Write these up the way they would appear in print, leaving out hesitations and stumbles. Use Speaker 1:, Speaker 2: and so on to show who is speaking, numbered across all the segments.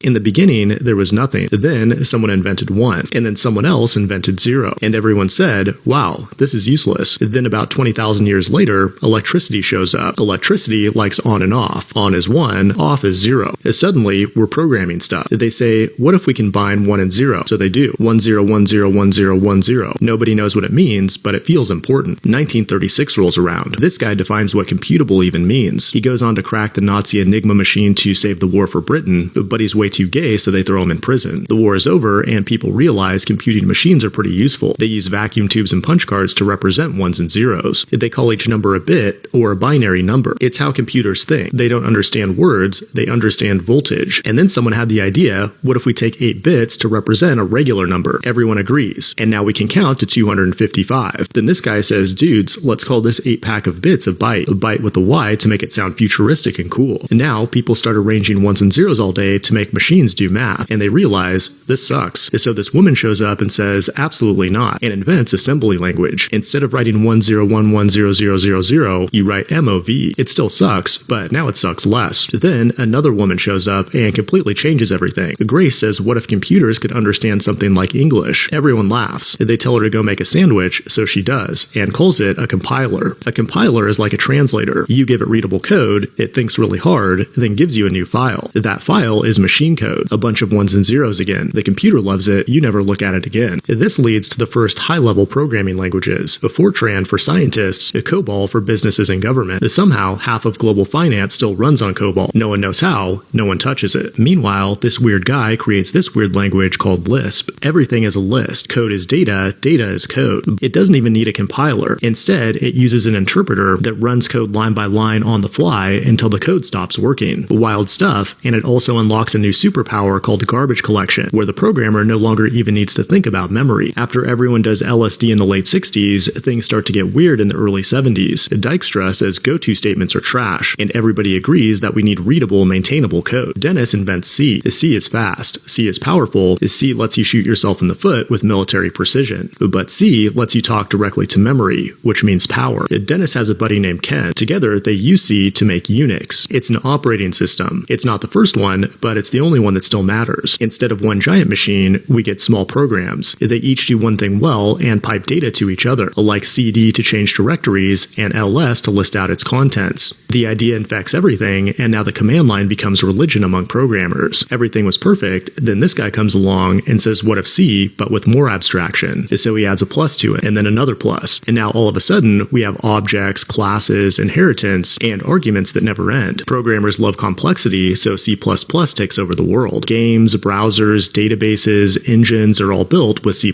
Speaker 1: In the beginning, there was nothing. Then someone invented 1, and then someone else invented 0. And everyone said, wow, this is useless. Then about 20,000 years later, electricity shows up. Electricity likes on and off. On is 1, off is 0. Suddenly, we're programming stuff. They say, what if we combine 1 and 0? So they do. 1 0 1 0 1 0 1 0. Nobody knows what it means, but it feels important. 1936 rolls around. This guy defines what computable even means. He goes on to crack the Nazi Enigma machine to save the war for Britain, but he's way too gay, so they throw him in prison. The war is over, and people realize computing machines are pretty useful. They use vacuum tubes and punch cards to represent 1s and 0s. They call each number a bit, or a binary number. It's how computers think. They don't understand words, they understand voltage. And then someone had the idea, what if we take 8 bits to represent a regular number? Everyone agrees. And now we can count to 255. Then this guy says, dudes, let's call this 8-pack of bits a byte with a Y to make it sound futuristic and cool. And now people start arranging 1s and 0s all day to make machines do math, and they realize this sucks. So this woman shows up and says, absolutely not, and invents assembly language. Instead of writing 10110000, you write MOV. It still sucks, but now it sucks less. Then another woman shows up and completely changes everything. Grace says, what if computers could understand something like English? Everyone laughs. They tell her to go make a sandwich, so she does, and calls it a compiler. A compiler is like a translator. You give it readable code, it thinks really hard, then gives you a new file. That file is machine code. A bunch of 1s and 0s again. The computer loves it, you never look at it again. This leads to the first high-level programming languages. Fortran for scientists, COBOL for businesses and government. Somehow, half of global finance still runs on COBOL. No one knows how, no one touches it. Meanwhile, this weird guy creates this weird language called Lisp. Everything is a list. Code is data, data is code. It doesn't even need a compiler. Instead, it uses an interpreter that runs code line by line on the fly until the code stops working. Wild stuff, and it also unlocks a new superpower called garbage collection, where the programmer no longer even needs to think about memory. After everyone does LSD in the late 60s, things start to get weird in the early 70s. Dijkstra says go-to statements are trash, and everybody agrees that we need readable, maintainable code. Dennis invents C. C is fast. C is powerful. C lets you shoot yourself in the foot with military precision. But C lets you talk directly to memory, which means power. Dennis has a buddy named Ken. Together, they use C to make Unix. It's an operating system. It's not the first one, but it's the only one that still matters. Instead of one giant machine, we get small programs. They each do one thing well and pipe data to each other, like CD to change directories and LS to list out its contents. The idea infects everything, and now the command line becomes religion among programmers. Everything was perfect, then this guy comes along and says, what if C, but with more abstraction? So he adds a plus to it, and then another plus. And now all of a sudden, we have objects, classes, inheritance, and arguments that never end. Programmers love complexity, so C++ takes over the world. Games, browsers, databases, engines are all built with C++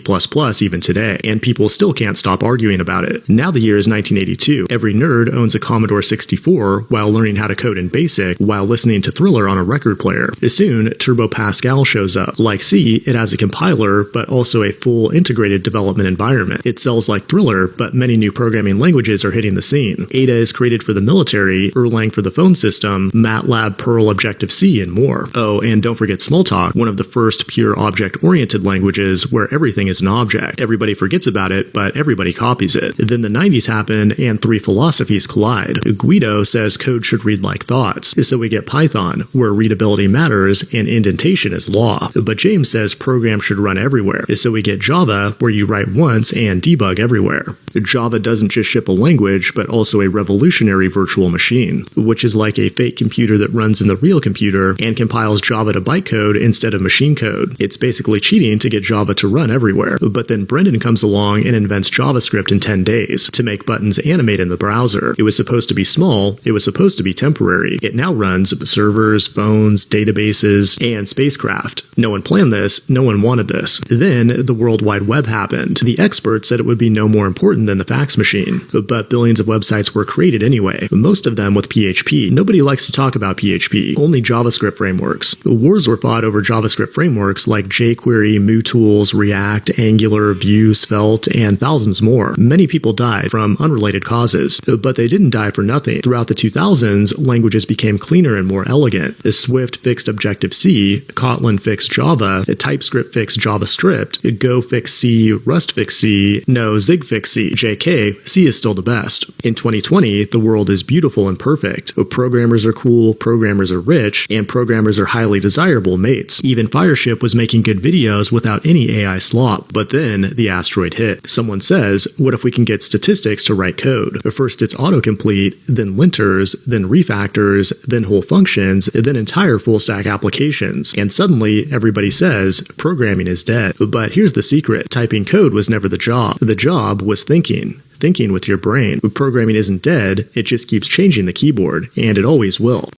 Speaker 1: even today, and people still can't stop arguing about it. Now the year is 1982. Every nerd owns a Commodore 64 while learning how to code in BASIC while listening to Thriller on a record player. Soon, Turbo Pascal shows up. Like C, it has a compiler, but also a full integrated development environment. It sells like Thriller, but many new programming languages are hitting the scene. Ada is created for the military, Erlang for the phone system, MATLAB, Perl, Objective-C, and more. Oh, and don't forget Smalltalk, one of the first pure object-oriented languages where everything is an object. Everybody forgets about it, but everybody copies it. Then the 90s happen, and three philosophies collide. Guido says code should read like thoughts, so we get Python, where readability matters and indentation is law. But James says programs should run everywhere, so we get Java, where you write once and debug everywhere. Java doesn't just ship a language, but also a revolutionary virtual machine, which is like a fake computer that runs in the real computer and compiles Java to bytecode instead of machine code. It's basically cheating to get Java to run everywhere. But then Brendan comes along and invents JavaScript in 10 days to make buttons animate in the browser. It was supposed to be small, it was supposed to be temporary. It now runs servers, phones, databases, and spacecraft. No one planned this, no one wanted this. Then the World Wide Web happened. The experts said it would be no more important than the fax machine, but billions of websites were created anyway, most of them with PHP. Nobody likes to talk about PHP, only JavaScript frameworks. Wars were fought over JavaScript frameworks like jQuery, MooTools, React, Angular, Vue, Svelte, and thousands more. Many people died from unrelated causes, but they didn't die for nothing. Throughout the 2000s, languages became cleaner and more elegant. Swift fixed Objective-C, Kotlin fixed Java, TypeScript fixed JavaScript, Go fixed C, Rust fixed C, no, Zig fixed C, JK, C is still the best. In 2020, the world is beautiful and perfect. Programmers are cool, programmers are rich, and programmers are highly highly desirable mates. Even Fireship was making good videos without any AI slop. But then the asteroid hit. Someone says, what if we can get statistics to write code? But first it's autocomplete, then linters, then refactors, then whole functions, then entire full stack applications. And suddenly everybody says programming is dead. But here's the secret. Typing code was never the job. The job was thinking. Thinking with your brain. Programming isn't dead, it just keeps changing the keyboard, and it always will.